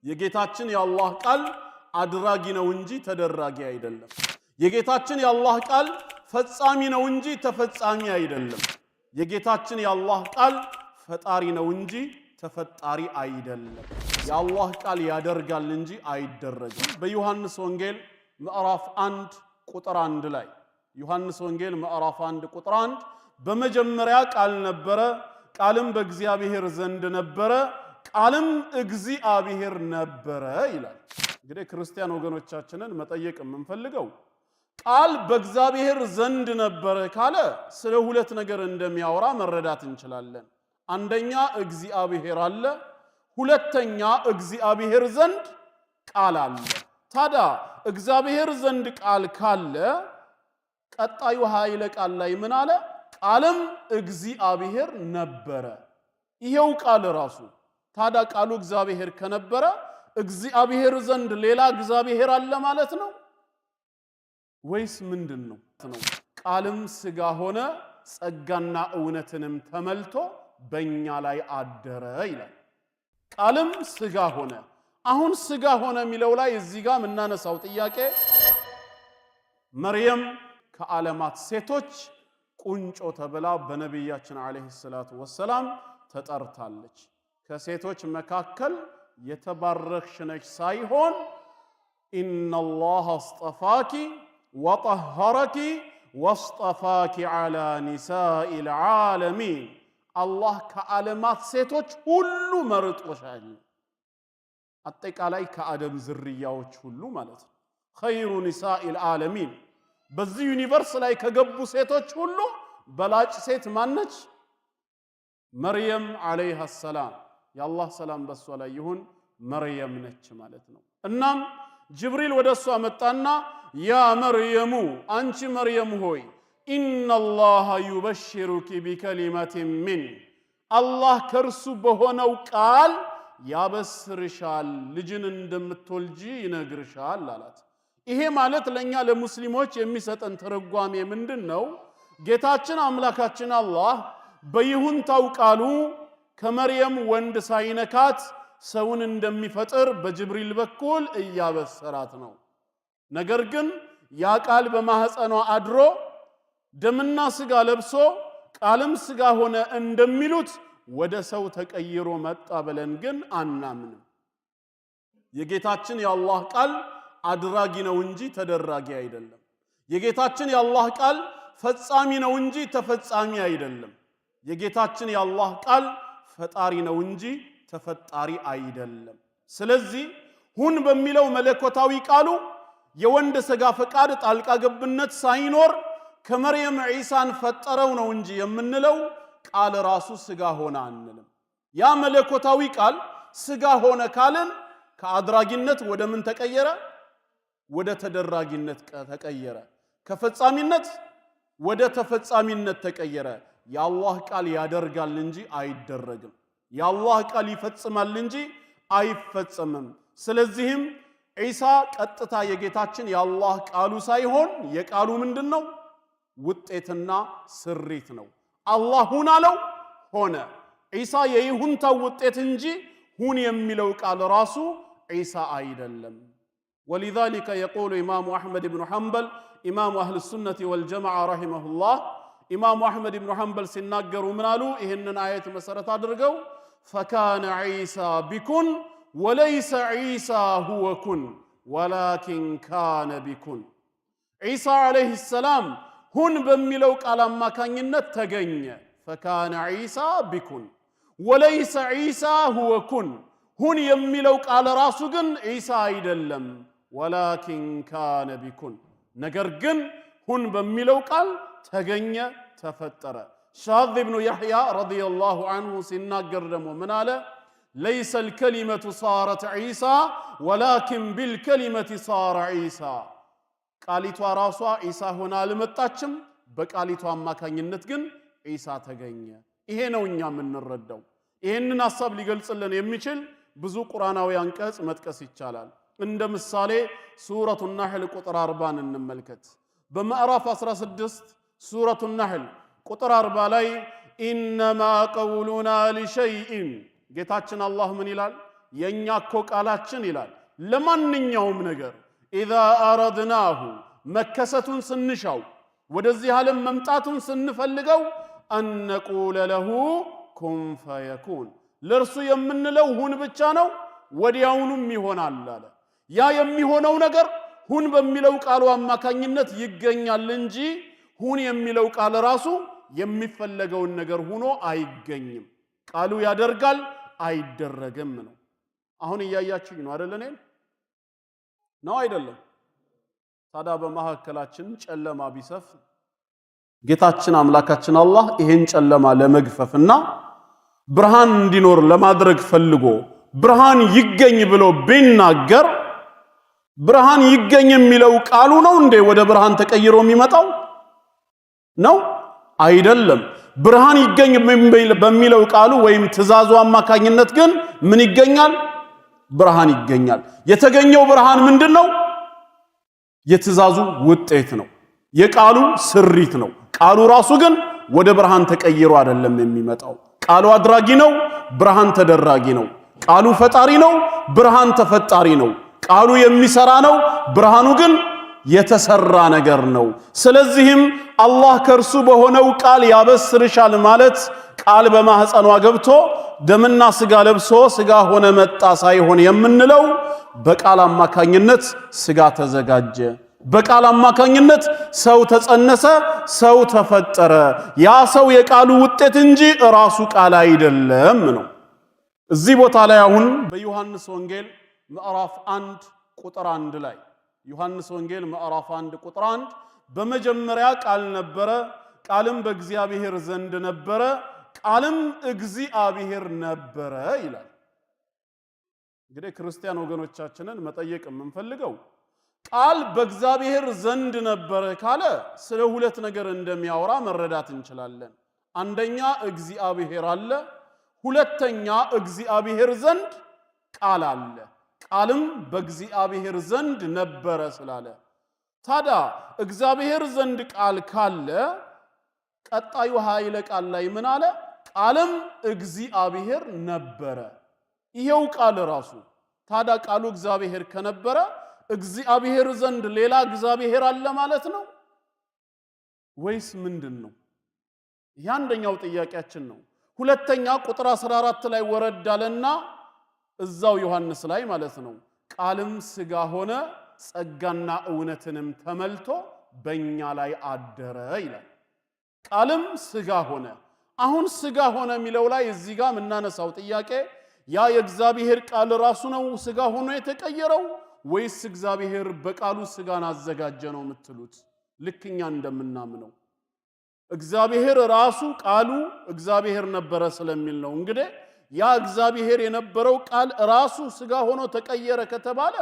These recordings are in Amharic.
የጌታችን የአላህ ቃል አድራጊ ነው እንጂ ተደራጊ አይደለም። የጌታችን የአላህ ቃል ፈጻሚ ነው እንጂ ተፈጻሚ አይደለም። የጌታችን የአላህ ቃል ፈጣሪ ነው እንጂ ተፈጣሪ አይደለም። የአላህ ቃል ያደርጋል እንጂ አይደረግም። በዮሐንስ ወንጌል ምዕራፍ 1 ቁጥር 1 ላይ ዮሐንስ ወንጌል ምዕራፍ 1 ቁጥር 1 በመጀመሪያ ቃል ነበረ፣ ቃልም በእግዚአብሔር ዘንድ ነበረ፣ ቃልም እግዚአብሔር ነበረ ይላል። እንግዲህ ክርስቲያን ወገኖቻችንን መጠየቅ የምንፈልገው ቃል በእግዚአብሔር ዘንድ ነበረ ካለ ስለ ሁለት ነገር እንደሚያወራ መረዳት እንችላለን። አንደኛ እግዚአብሔር አለ፣ ሁለተኛ እግዚአብሔር ዘንድ ቃል አለ። ታዲያ እግዚአብሔር ዘንድ ቃል ካለ ቀጣዩ ኃይለ ቃል ላይ ምን አለ? ቃልም እግዚአብሔር ነበረ። ይሄው ቃል ራሱ። ታዲያ ቃሉ እግዚአብሔር ከነበረ እግዚአብሔር ዘንድ ሌላ እግዚአብሔር አለ ማለት ነው ወይስ ምንድነው? ቃልም ሥጋ ሆነ ጸጋና እውነትንም ተመልቶ በእኛ ላይ አደረ ይላል። ቃልም ሥጋ ሆነ። አሁን ሥጋ ሆነ የሚለው ላይ እዚህ ጋር የምናነሳው ጥያቄ መርየም ከዓለማት ሴቶች ቁንጮ ተብላ በነቢያችን አለይሂ ሰላቱ ወሰላም ተጠርታለች። ከሴቶች መካከል የተባረክሽ ነች ሳይሆን ኢነላህ አስጠፋኪ ወጠኸረኪ ወስጠፋኪ ዐላ ኒሳኢል ዓለሚን፣ አላህ ከዓለማት ሴቶች ሁሉ መርጦሻል። አጠቃላይ ከአደም ዝርያዎች ሁሉ ማለት ነው። ኸይሩ ኒሳኢል ዓለሚን፣ በዚህ ዩኒቨርስ ላይ ከገቡ ሴቶች ሁሉ በላጭ ሴት ማነች? መርየም ዓለይሃ ሰላም፣ የአላህ ሰላም በሷ ላይ ይሁን፣ መርየም ነች ማለት ነው። እናም ጅብሪል ወደ እሷ መጣና ያ መርየሙ፣ አንቺ መርየም ሆይ ኢነላሃ ዩበሽሩኪ ቢከሊመቲን ሚን፣ አላህ ከእርሱ በሆነው ቃል ያበስርሻል፣ ልጅን እንደምትወልጂ ይነግርሻል አላት። ይሄ ማለት ለኛ ለሙስሊሞች የሚሰጠን ተረጓሜ ምንድነው? ጌታችን አምላካችን አላህ በይሁንታው ቃሉ ከመርየም ወንድ ሳይነካት ሰውን እንደሚፈጥር በጅብሪል በኩል እያበሰራት ነው። ነገር ግን ያ ቃል በማህፀኗ አድሮ ደምና ሥጋ ለብሶ ቃልም ሥጋ ሆነ እንደሚሉት ወደ ሰው ተቀይሮ መጣ ብለን ግን አናምንም። የጌታችን የአላህ ቃል አድራጊ ነው እንጂ ተደራጊ አይደለም። የጌታችን የአላህ ቃል ፈጻሚ ነው እንጂ ተፈጻሚ አይደለም። የጌታችን የአላህ ቃል ፈጣሪ ነው እንጂ ተፈጣሪ አይደለም። ስለዚህ ሁን በሚለው መለኮታዊ ቃሉ የወንድ ሥጋ ፈቃድ ጣልቃ ገብነት ሳይኖር ከመርየም ዒሳን ፈጠረው ነው እንጂ የምንለው ቃል ራሱ ሥጋ ሆነ አንልም። ያ መለኮታዊ ቃል ሥጋ ሆነ ካልን ከአድራጊነት ወደ ምን ተቀየረ? ወደ ተደራጊነት ተቀየረ። ከፈጻሚነት ወደ ተፈጻሚነት ተቀየረ። የአላህ ቃል ያደርጋል እንጂ አይደረግም። የአላህ ቃል ይፈጽማል እንጂ አይፈጸምም። ስለዚህም ዒሳ ቀጥታ የጌታችን የአላህ ቃሉ ሳይሆን የቃሉ ምንድነው? ውጤትና ስሪት ነው። አላህ ሁን አለው፣ ሆነ። ዒሳ የይሁንታው ውጤት እንጂ ሁን የሚለው ቃል ራሱ ዒሳ አይደለም። ولذلك يقول إمام أحمد بن حنبل إمام أهل السنة والجماعة رحمه الله إمام أحمد بن حنبل سناقروا منالو إهنن آية مسارة أدرقوا فكان عيسى بكن وليس عيسى هو كن ولكن كان بكن عيسى عليه السلام هن بملوك على ما كان ينتقن فكان عيسى بكن وليس عيسى هو كن هن يملوك على راسقن عيسى يدلم ولكن كان بكن نقرقن هن بملوك على تقن تفتر شاذ بن يحيى رضي الله عنه سناقر دمو مناله ليس الكلمة صارت عيسى ولكن بالكلمة صار عيسى قاليتوا راسوا عيسى هنا لمطاچم بقاليتوا ما كانينت ግን عيسى ተገኘ። ይሄ ነው እኛ የምንረዳው። ይሄንን ሐሳብ ሊገልጽልን የሚችል ብዙ ቁርአናዊ አንቀጽ መጥቀስ ይቻላል። እንደ ምሳሌ ሱረቱ النحل ቁጥር 40 እንመልከት። በምዕራፍ 16 ሱረቱ النحل ቁጥር 40 ላይ ኢንማ ቀውሉና ሊሸይኢን ጌታችን አላህ ምን ይላል? የኛ እኮ ቃላችን ይላል ለማንኛውም ነገር ኢዛ አረድናሁ መከሰቱን ስንሻው ወደዚህ ዓለም መምጣቱን ስንፈልገው አንነቁለ ለሁ ኩን ፈየኩን ለርሱ የምንለው ሁን ብቻ ነው ወዲያውኑም ይሆናል አለ። ያ የሚሆነው ነገር ሁን በሚለው ቃሉ አማካኝነት ይገኛል እንጂ ሁን የሚለው ቃል ራሱ የሚፈለገውን ነገር ሆኖ አይገኝም። ቃሉ ያደርጋል አይደረግም ነው። አሁን እያያችሁኝ ነው አይደል? እኔ ነው አይደለም? ታዲያ በመሐከላችን ጨለማ ቢሰፍ ጌታችን አምላካችን አላህ ይሄን ጨለማ ለመግፈፍና ብርሃን እንዲኖር ለማድረግ ፈልጎ ብርሃን ይገኝ ብሎ ቢናገር ብርሃን ይገኝ የሚለው ቃሉ ነው እንዴ ወደ ብርሃን ተቀይሮ የሚመጣው ነው? አይደለም። ብርሃን ይገኝ በሚለው ቃሉ ወይም ትእዛዙ አማካኝነት ግን ምን ይገኛል? ብርሃን ይገኛል። የተገኘው ብርሃን ምንድነው? የትእዛዙ ውጤት ነው። የቃሉ ስሪት ነው። ቃሉ ራሱ ግን ወደ ብርሃን ተቀይሮ አይደለም የሚመጣው። ቃሉ አድራጊ ነው፣ ብርሃን ተደራጊ ነው። ቃሉ ፈጣሪ ነው፣ ብርሃን ተፈጣሪ ነው። ቃሉ የሚሰራ ነው፣ ብርሃኑ ግን የተሰራ ነገር ነው። ስለዚህም አላህ ከርሱ በሆነው ቃል ያበስርሻል ማለት ቃል በማህፀኗ ገብቶ ደምና ስጋ ለብሶ ስጋ ሆነ መጣ ሳይሆን የምንለው በቃል አማካኝነት ስጋ ተዘጋጀ፣ በቃል አማካኝነት ሰው ተጸነሰ፣ ሰው ተፈጠረ። ያ ሰው የቃሉ ውጤት እንጂ ራሱ ቃል አይደለም ነው። እዚህ ቦታ ላይ አሁን በዮሐንስ ወንጌል ምዕራፍ 1 ቁጥር 1 ላይ ዮሐንስ ወንጌል ምዕራፍ 1 ቁጥር 1 በመጀመሪያ ቃል ነበረ፣ ቃልም በእግዚአብሔር ዘንድ ነበረ፣ ቃልም እግዚአብሔር ነበረ ይላል። እንግዲህ ክርስቲያን ወገኖቻችንን መጠየቅ የምንፈልገው ቃል በእግዚአብሔር ዘንድ ነበረ ካለ ስለ ሁለት ነገር እንደሚያወራ መረዳት እንችላለን። አንደኛ እግዚአብሔር አለ፣ ሁለተኛ እግዚአብሔር ዘንድ ቃል አለ። ቃልም በእግዚአብሔር ዘንድ ነበረ ስላለ ታዲያ እግዚአብሔር ዘንድ ቃል ካለ ቀጣዩ ኃይለ ቃል ላይ ምን አለ? ቃልም እግዚአብሔር ነበረ። ይሄው ቃል ራሱ ታዲያ ቃሉ እግዚአብሔር ከነበረ እግዚአብሔር ዘንድ ሌላ እግዚአብሔር አለ ማለት ነው ወይስ ምንድነው? ያንደኛው ጥያቄያችን ነው። ሁለተኛ ቁጥር 14 ላይ ወረድ አለና እዛው ዮሐንስ ላይ ማለት ነው ቃልም ስጋ ሆነ ጸጋና እውነትንም ተመልቶ በእኛ ላይ አደረ ይላል። ቃልም ስጋ ሆነ። አሁን ስጋ ሆነ የሚለው ላይ እዚህ ጋር የምናነሳው ጥያቄ ያ የእግዚአብሔር ቃል ራሱ ነው ስጋ ሆኖ የተቀየረው ወይስ እግዚአብሔር በቃሉ ስጋን አዘጋጀ ነው የምትሉት? ልክኛ እንደምናምነው እግዚአብሔር ራሱ ቃሉ እግዚአብሔር ነበረ ስለሚል ነው። እንግዲህ ያ እግዚአብሔር የነበረው ቃል ራሱ ስጋ ሆኖ ተቀየረ ከተባለ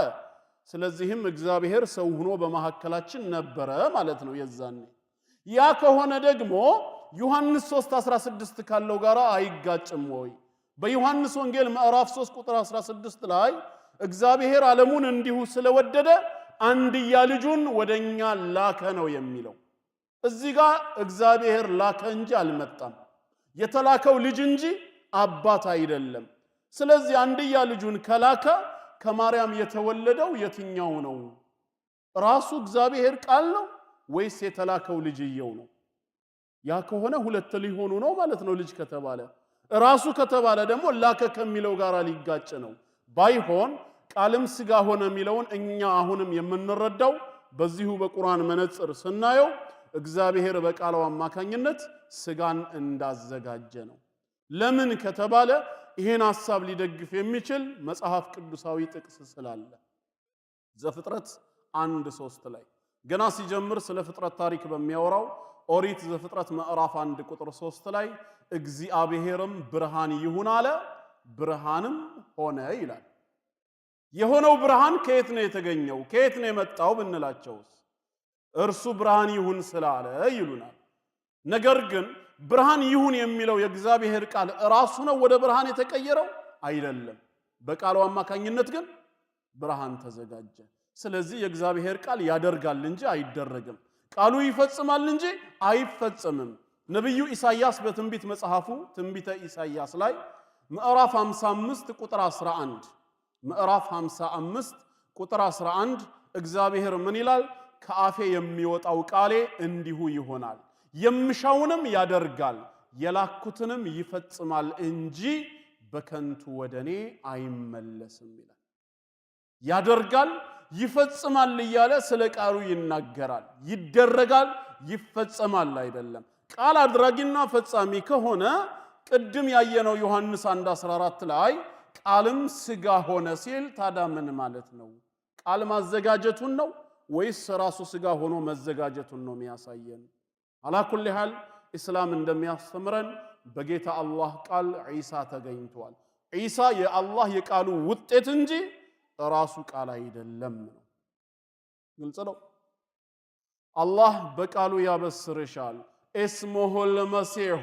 ስለዚህም እግዚአብሔር ሰው ሆኖ በመሐከላችን ነበረ ማለት ነው የዛኔ። ያ ከሆነ ደግሞ ዮሐንስ 3:16 ካለው ጋር አይጋጭም ወይ? በዮሐንስ ወንጌል ምዕራፍ 3 ቁጥር 16 ላይ እግዚአብሔር ዓለሙን እንዲሁ ስለወደደ አንድያ ልጁን ወደኛ ላከ ነው የሚለው። እዚህ ጋር እግዚአብሔር ላከ እንጂ አልመጣም። የተላከው ልጅ እንጂ አባት አይደለም። ስለዚህ አንድያ ልጁን ከላከ ከማርያም የተወለደው የትኛው ነው? ራሱ እግዚአብሔር ቃል ነው ወይስ የተላከው ልጅየው ነው? ያ ከሆነ ሁለት ሊሆኑ ነው ማለት ነው። ልጅ ከተባለ ራሱ ከተባለ ደግሞ ላከ ከሚለው ጋር ሊጋጭ ነው። ባይሆን ቃልም ስጋ ሆነ የሚለውን እኛ አሁንም የምንረዳው በዚሁ በቁርአን መነጽር ስናየው እግዚአብሔር በቃሉ አማካኝነት ስጋን እንዳዘጋጀ ነው። ለምን ከተባለ ይሄን ሐሳብ ሊደግፍ የሚችል መጽሐፍ ቅዱሳዊ ጥቅስ ስላለ ዘፍጥረት 1:3 ላይ ገና ሲጀምር ስለ ፍጥረት ታሪክ በሚያወራው ኦሪት ዘፍጥረት ምዕራፍ 1 ቁጥር 3 ላይ እግዚአብሔርም ብርሃን ይሁን አለ፣ ብርሃንም ሆነ ይላል። የሆነው ብርሃን ከየት ነው የተገኘው? ከየት ነው የመጣው ብንላቸውስ እርሱ ብርሃን ይሁን ስላለ ይሉናል። ነገር ግን ብርሃን ይሁን የሚለው የእግዚአብሔር ቃል ራሱ ነው ወደ ብርሃን የተቀየረው አይደለም። በቃሉ አማካኝነት ግን ብርሃን ተዘጋጀ። ስለዚህ የእግዚአብሔር ቃል ያደርጋል እንጂ አይደረግም። ቃሉ ይፈጽማል እንጂ አይፈጽምም። ነብዩ ኢሳይያስ በትንቢት መጽሐፉ ትንቢተ ኢሳይያስ ላይ ምዕራፍ 55 ቁጥር 11 ምዕራፍ 55 ቁጥር 11 እግዚአብሔር ምን ይላል? ከአፌ የሚወጣው ቃሌ እንዲሁ ይሆናል፣ የምሻውንም ያደርጋል፣ የላኩትንም ይፈጽማል እንጂ በከንቱ ወደኔ አይመለስም ይላል። ያደርጋል ይፈጽማል እያለ ስለ ቃሉ ይናገራል። ይደረጋል ይፈጸማል አይደለም። ቃል አድራጊና ፈጻሚ ከሆነ ቅድም ያየነው ዮሐንስ 1:14 ላይ ቃልም ስጋ ሆነ ሲል ታዲያ ምን ማለት ነው? ቃል ማዘጋጀቱን ነው ወይስ ራሱ ስጋ ሆኖ መዘጋጀቱን ነው የሚያሳየን? አላኩል ሐል እስላም እንደሚያስተምረን በጌታ አላህ ቃል ዒሳ ተገኝቷል። ዒሳ የአላህ የቃሉ ውጤት እንጂ ራሱ ቃል አይደለም ነው። ግልጽ ነው። አላህ በቃሉ ያበስርሻል። እስሙሁል መሲሁ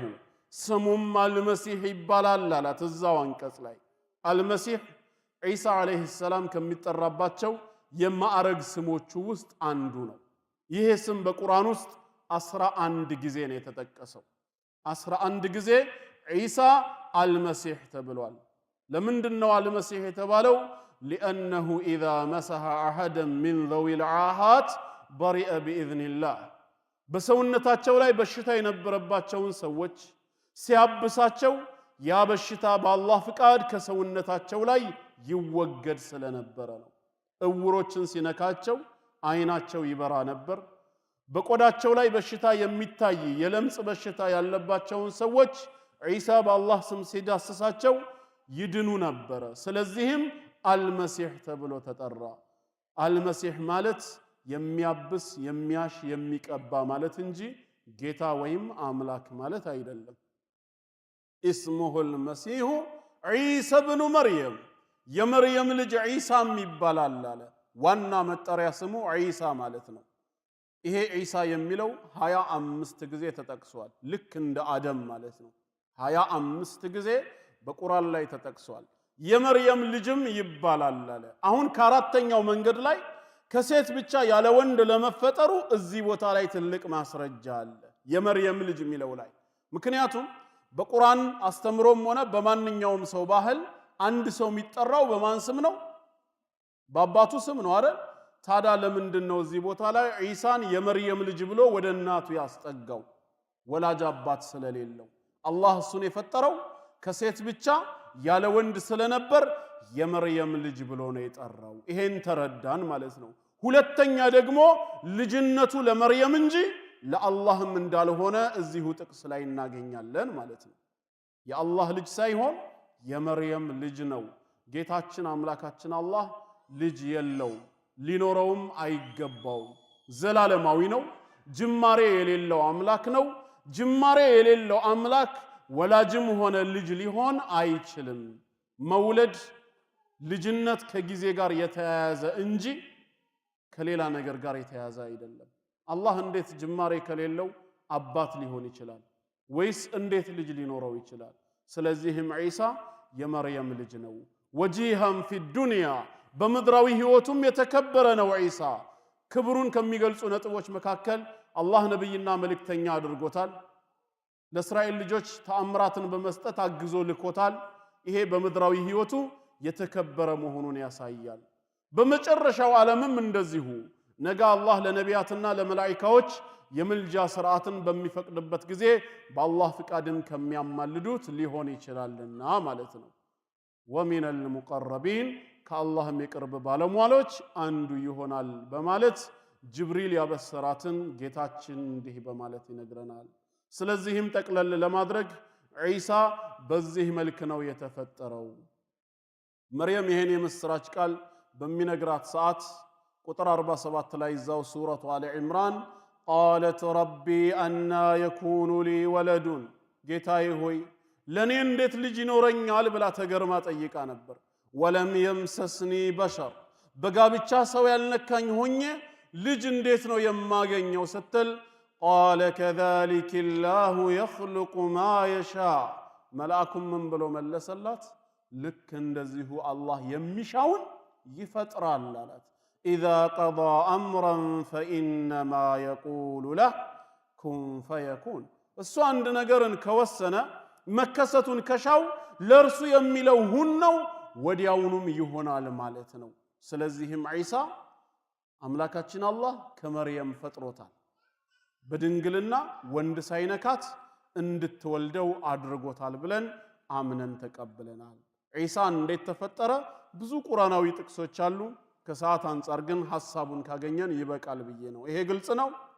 ስሙም አልመሲህ ይባላል አላት እዛው አንቀጽ ላይ። አልመሲህ ዒሳ ዓለይሂ ሰላም ከሚጠራባቸው የማዕረግ ስሞቹ ውስጥ አንዱ ነው። ይሄ ስም በቁርአን ውስጥ 11 ጊዜ ነው የተጠቀሰው። 11 ጊዜ ዒሳ አልመሲህ ተብሏል። ለምንድነው አልመሲህ የተባለው? لأنه إذا مسح أحدا من ذوي العاهات برئ بإذن الله በሰውነታቸው ላይ በሽታ የነበረባቸውን ሰዎች ሲያብሳቸው ያ በሽታ በአላህ ፍቃድ ከሰውነታቸው ላይ ይወገድ ስለነበረ ነው። እውሮችን ሲነካቸው አይናቸው ይበራ ነበር። በቆዳቸው ላይ በሽታ የሚታይ የለምጽ በሽታ ያለባቸውን ሰዎች ዒሳ በአላህ ስም ሲዳስሳቸው ይድኑ ነበር። ስለዚህም አልመሲህ ተብሎ ተጠራ። አልመሲህ ማለት የሚያብስ የሚያሽ የሚቀባ ማለት እንጂ ጌታ ወይም አምላክ ማለት አይደለም። እስሙሁል መሲሁ ዒሳ ብኑ መርየም የመርየም ልጅ ዒሳም ይባላል አለ። ዋና መጠሪያ ስሙ ዒሳ ማለት ነው። ይሄ ዒሳ የሚለው 25 ጊዜ ተጠቅሷል። ልክ እንደ አደም ማለት ነው። 25 ጊዜ በቁርአን ላይ ተጠቅሷል። የመርየም ልጅም ይባላል አለ። አሁን ከአራተኛው መንገድ ላይ ከሴት ብቻ ያለ ወንድ ለመፈጠሩ እዚህ ቦታ ላይ ትልቅ ማስረጃ አለ፣ የመርየም ልጅ የሚለው ላይ። ምክንያቱም በቁርአን አስተምሮም ሆነ በማንኛውም ሰው ባህል አንድ ሰው የሚጠራው በማን ስም ነው? በአባቱ ስም ነው አይደል? ታዲያ ለምንድነው እዚህ ቦታ ላይ ዒሳን የመርየም ልጅ ብሎ ወደ እናቱ ያስጠጋው? ወላጅ አባት ስለሌለው አላህ እሱን የፈጠረው ከሴት ብቻ ያለ ወንድ ስለነበር የመርየም ልጅ ብሎ ነው የጠራው። ይሄን ተረዳን ማለት ነው። ሁለተኛ ደግሞ ልጅነቱ ለመርየም እንጂ ለአላህም እንዳልሆነ እዚሁ ጥቅስ ላይ እናገኛለን ማለት ነው። የአላህ ልጅ ሳይሆን የመርየም ልጅ ነው። ጌታችን አምላካችን አላህ ልጅ የለው፣ ሊኖረውም አይገባውም። ዘላለማዊ ነው። ጅማሬ የሌለው አምላክ ነው። ጅማሬ የሌለው አምላክ ወላጅም ሆነ ልጅ ሊሆን አይችልም። መውለድ ልጅነት ከጊዜ ጋር የተያያዘ እንጂ ከሌላ ነገር ጋር የተያያዘ አይደለም። አላህ እንዴት ጅማሬ ከሌለው አባት ሊሆን ይችላል? ወይስ እንዴት ልጅ ሊኖረው ይችላል? ስለዚህም ዒሳ የመርየም ልጅ ነው። ወጂሃን ፊ ዱንያ በምድራዊ ህይወቱም የተከበረ ነው። ዒሳ ክብሩን ከሚገልጹ ነጥቦች መካከል አላህ ነብይና መልእክተኛ አድርጎታል። ለእስራኤል ልጆች ተአምራትን በመስጠት አግዞ ልኮታል። ይሄ በምድራዊ ህይወቱ የተከበረ መሆኑን ያሳያል። በመጨረሻው ዓለምም እንደዚሁ ነገ አላህ ለነቢያትና ለመላእክቶች የምልጃ ስርዓትን በሚፈቅድበት ጊዜ በአላህ ፍቃድም ከሚያማልዱት ሊሆን ይችላልና ማለት ነው። ወሚነል ሙቀረቢን ከአላህም የቅርብ ባለሟሎች አንዱ ይሆናል በማለት ጅብሪል ያበሰራትን ጌታችን እንዲህ በማለት ይነግረናል። ስለዚህም ጠቅለል ለማድረግ ዒሳ በዚህ መልክ ነው የተፈጠረው። መርየም ይሄን የምስራች ቃል በሚነግራት ሰዓት ቁጥር 47 ላይ እዛው ሱረቱ አሊ ዒምራን ቃለት ረቢ አና የኩኑ ሊ ወለዱን፣ ጌታዬ ሆይ ለኔ እንዴት ልጅ ይኖረኛል ብላ ተገርማ ጠይቃ ነበር። ወለም የምሰስኒ በሸር፣ በጋብቻ ሰው ያልነካኝ ሆኜ ልጅ እንዴት ነው የማገኘው ስትል ቃለ ከዛሊከ ላሁ የኽሉቁ ማ የሻ፣ መልአኩም ምን ብሎ መለሰላት? ልክ እንደዚሁ አላህ የሚሻውን ይፈጥራል አላት። ኢዛ ቀዳ አምረን ፈኢነማ የቁሉ ለህ ኩን ፈየኩን፣ እሱ አንድ ነገርን ከወሰነ መከሰቱን ከሻው ለእርሱ የሚለው ሁን ነው፣ ወዲያውኑም ይሆናል ማለት ነው። ስለዚህም ዒሳ አምላካችን አላህ ከመርየም ፈጥሮታል። በድንግልና ወንድ ሳይነካት እንድትወልደው አድርጎታል ብለን አምነን ተቀብለናል። ዒሳ እንዴት ተፈጠረ? ብዙ ቁርአናዊ ጥቅሶች አሉ። ከሰዓት አንፃር ግን ሐሳቡን ካገኘን ይበቃል ብዬ ነው። ይሄ ግልጽ ነው።